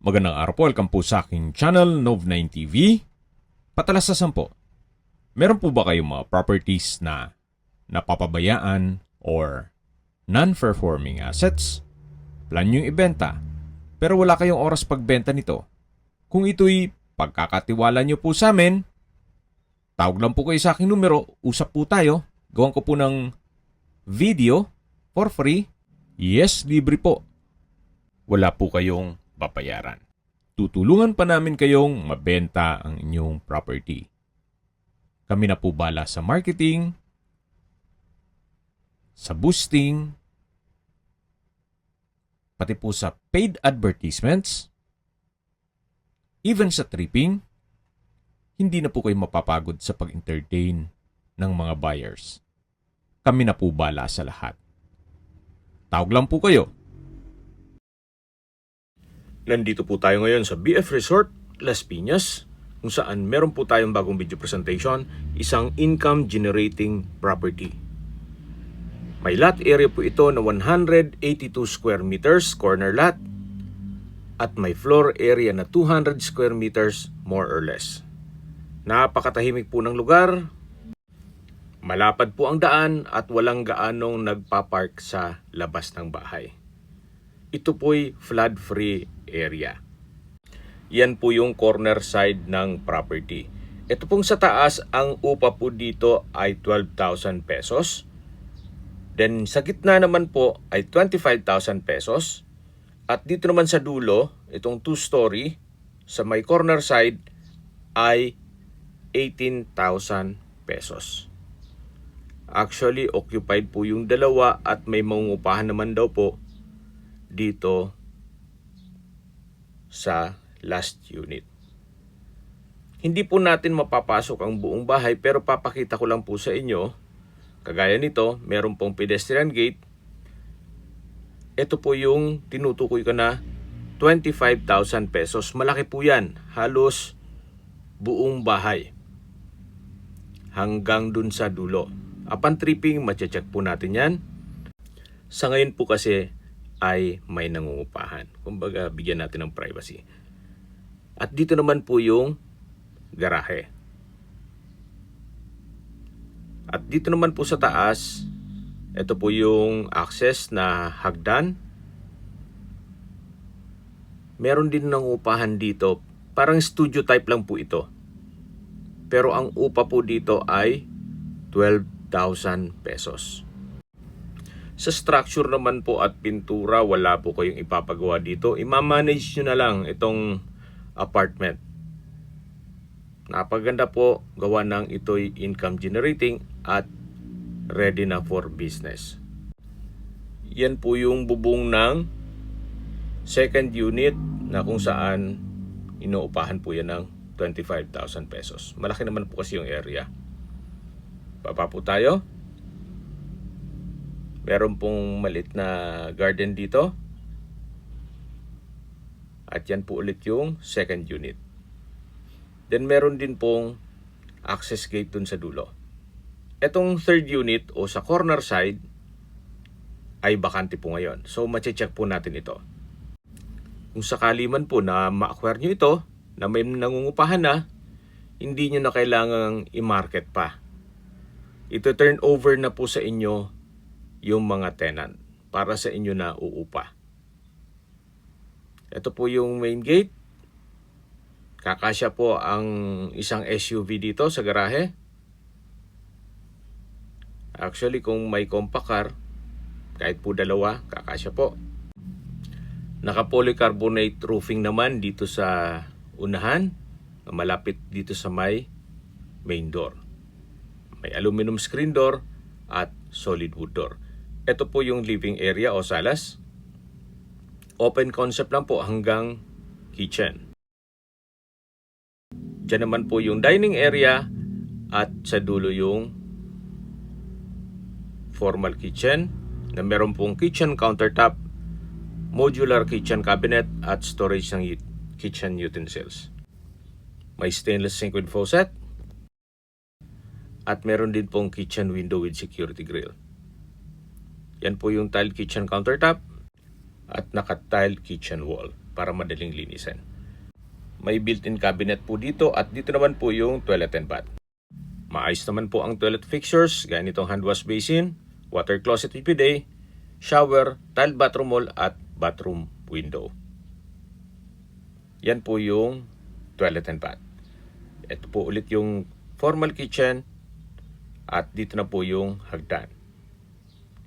Magandang araw po, welcome po sa aking channel, Nov9 TV. Patalasasan po, meron po ba kayong mga properties na napapabayaan or non-performing assets? Plan nyo ibenta, pero wala kayong oras pagbenta nito. Kung ito'y pagkakatiwala nyo po sa amin, tawag lang po kayo sa aking numero, usap po tayo, gawan ko po ng video for free. Yes, libre po. Wala po kayong babayaran. Tutulungan pa namin kayong mabenta ang inyong property. Kami na po bala sa marketing, sa boosting, pati po sa paid advertisements, even sa tripping. Hindi na po kayo mapapagod sa pag-entertain ng mga buyers. Kami na po bala sa lahat. Tawag lang po kayo. Nandito po tayo ngayon sa BF Resort, Las Piñas, kung saan meron po tayong bagong video presentation, isang income generating property. May lot area po ito na 182 square meters, corner lot, at may floor area na 200 square meters, more or less. Napakatahimik po ng lugar, malapad po ang daan at walang gaanong nagpapark sa labas ng bahay. Ito po'y flood-free area. Yan po yung corner side ng property. Ito pong sa taas, ang upa po dito ay 12,000 pesos. Then sa gitna naman po ay 25,000 pesos. At dito naman sa dulo, itong 2-story, sa may corner side ay 18,000 pesos. Actually, occupied po yung dalawa at may mangungupahan naman daw po dito sa last unit. Hindi po natin mapapasok ang buong bahay pero papakita ko lang po sa inyo. Kagaya nito, meron pong pedestrian gate. Ito po yung tinutukoy ko na 25,000 pesos. Malaki po yan. Halos buong bahay. Hanggang dun sa dulo. Upon tripping, matcheck po natin yan. Sa ngayon po kasi ay may nangungupahan. Kumbaga, bigyan natin ng privacy. At dito naman po yung garahe. At dito naman po sa taas, ito po yung access na hagdan. Meron din nangungupahan dito. Parang studio type lang po ito. Pero ang upa po dito ay 12,000 pesos. Sa structure naman po at pintura, wala po kayong ipapagawa dito. Ima-manage nyo na lang itong apartment. Napaganda po, gawa ng ito'y income generating at ready na for business. Yan po yung bubong ng second unit na kung saan inuupahan po yan ng 25,000 pesos. Malaki naman po kasi yung area. Baba po tayo. Meron pong maliit na garden dito. At yan po ulit yung second unit. Then meron din pong access gate dun sa dulo. Etong third unit o sa corner side ay bakante po ngayon. So mache-check po natin ito. Kung sakali man po na ma-acquire nyo ito, na may nangungupahan na, hindi nyo na kailangang i-market pa. Ito turn over na po sa inyo yung mga tenant para sa inyo na uupa. Ito po yung main gate. Kakasya po ang isang SUV dito sa garahe. Actually, kung may compact car, kahit po dalawa, kakasya po. Naka-polycarbonate roofing naman dito sa unahan, malapit dito sa may main door. May aluminum screen door at solid wood door. Ito po yung living area o salas. Open concept lang po hanggang kitchen. Diyan naman po yung dining area at sa dulo yung formal kitchen na meron pong kitchen countertop, modular kitchen cabinet at storage ng kitchen utensils. May stainless sink with faucet at meron din pong kitchen window with security grill. Yan po yung tiled kitchen countertop at naka-tiled kitchen wall. para madaling linisin. May built-in cabinet po dito at dito naman po yung toilet and bath. Maayos naman po ang toilet fixtures, gaya nitong hand wash basin, water closet with bidet, shower, tile bathroom wall at bathroom window. Yan po yung toilet and bath. Ito po ulit yung formal kitchen at dito na po yung hagdan.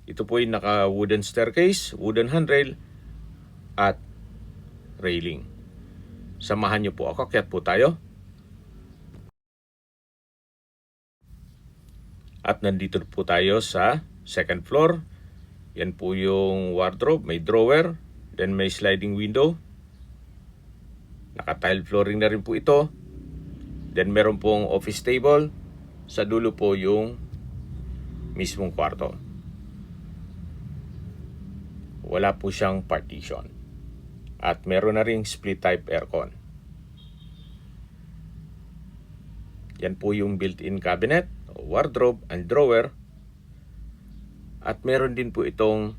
Ito po yung naka wooden staircase, wooden handrail at railing. Samahan niyo po ako, akyat po tayo. At nandito po tayo sa second floor. Yan po yung wardrobe, may drawer, then may sliding window. Naka-tile flooring na rin po ito. Then meron pong office table. Sa dulo po yung mismong kwarto. Wala po siyang partition. At meron na ring split type aircon. Yan po yung built-in cabinet, wardrobe and drawer. At meron din po itong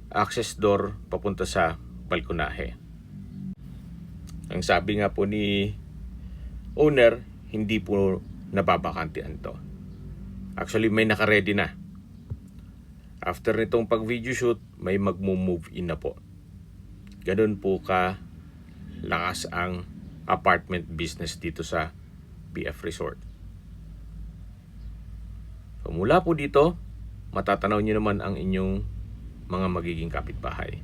access door papunta sa balkonahe. Ang sabi nga po ni owner, hindi po nababakantian to. Actually, may naka-ready na. After nitong pag-video shoot, may magmo-move in na po. Ganun po ka lakas ang apartment business dito sa BF Resort. So, mula po dito, matatanaw nyo naman ang inyong mga magiging kapitbahay.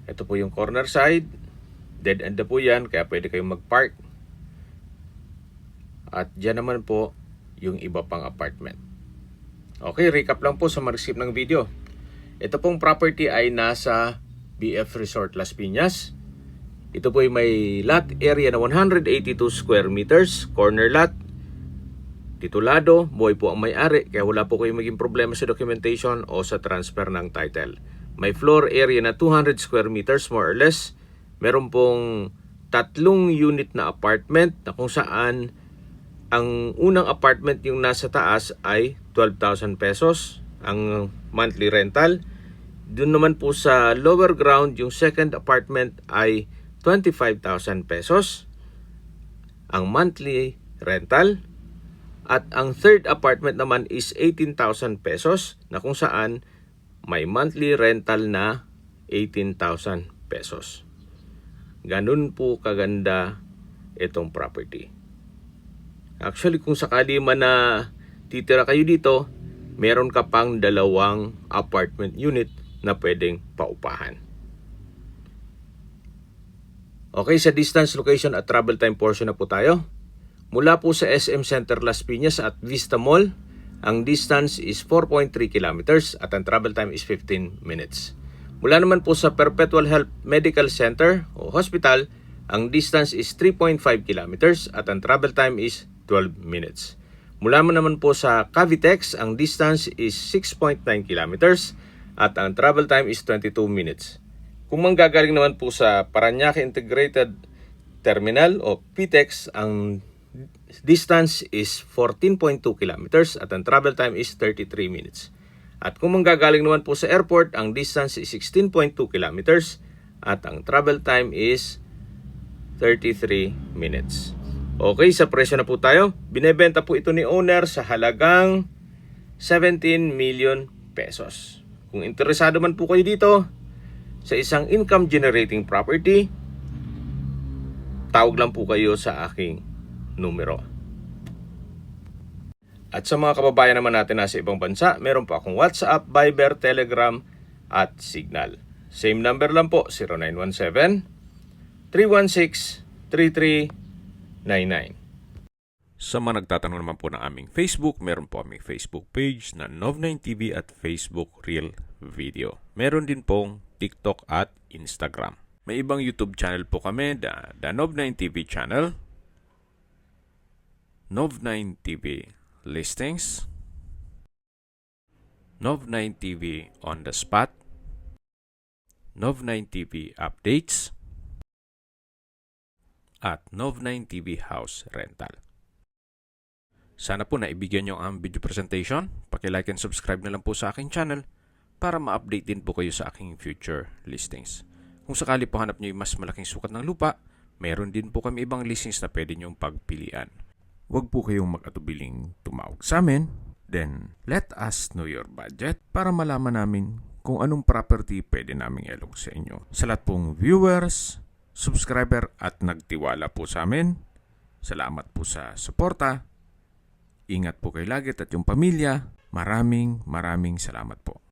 Ito po yung corner side. Dead end na po yan, kaya pwede kayong mag-park. At dyan naman po yung iba pang apartment. Okay, recap lang po sa mag-skip ng video. Ito pong property ay nasa BF Resort Las Piñas. Ito po ay may lot area na 182 square meters, corner lot. Titulado, buhay po ang may-ari, kaya wala po kayong maging problema sa documentation o sa transfer ng title. May floor area na 200 square meters more or less. Meron pong 3 unit na apartment na kung saan ang unang apartment yung nasa taas ay 12,000 pesos ang monthly rental. Doon naman po sa lower ground, yung second apartment ay 25,000 pesos ang monthly rental. At ang third apartment naman is 18,000 pesos na kung saan may monthly rental na 18,000 pesos. Ganun po kaganda itong property. Actually, kung sakali man na titira kayo dito, meron ka pang 2 apartment unit na pwedeng paupahan. Okay, sa distance, location at travel time portion na po tayo. Mula po sa SM Center Las Piñas at Vista Mall, ang distance is 4.3 kilometers at ang travel time is 15 minutes. Mula naman po sa Perpetual Health Medical Center o Hospital, ang distance is 3.5 kilometers at ang travel time is 12 minutes. Mula naman po sa Cavitex, ang distance is 6.9 kilometers at ang travel time is 22 minutes. Kung manggagaling naman po sa Parañaque Integrated Terminal o PTEX, ang distance is 14.2 kilometers at ang travel time is 33 minutes. At kung manggagaling naman po sa airport, ang distance is 16.2 kilometers at ang travel time is 33 minutes. Okay, sa presyo na po tayo. Binebenta po ito ni owner sa halagang 17 million pesos. Kung interesado man po kayo dito sa isang income generating property, tawag lang po kayo sa aking numero. At sa mga kababayan naman natin nasa ibang bansa, meron po akong WhatsApp, Viber, Telegram at Signal. Same number lang po, 0917-316-3399. Sa mga nagtatanong naman po ng aming Facebook, meron po aming Facebook page na Nov9TV at Facebook Real Video. Meron din pong TikTok at Instagram. May ibang YouTube channel po kami, the Nov9TV channel, Nov9TV Listings, Nov9TV On The Spot, Nov9TV Updates, at Nov9TV House Rental. Sana po naibigyan nyo ang video presentation. Paki-like and subscribe na lang po sa aking channel para ma-update din po kayo sa aking future listings. Kung sakali po hanap nyo yung mas malaking sukat ng lupa, meron din po kami ibang listings na pwede nyong pagpilian. Huwag po kayong mag-atubiling tumawag sa amin. Then, let us know your budget para malaman namin kung anong property pwede naming ilog sa inyo. Sa lahat pong viewers, subscriber at nagtiwala po sa amin, salamat po sa suporta. Ingat po kayo lagi at yung pamilya. Maraming salamat po.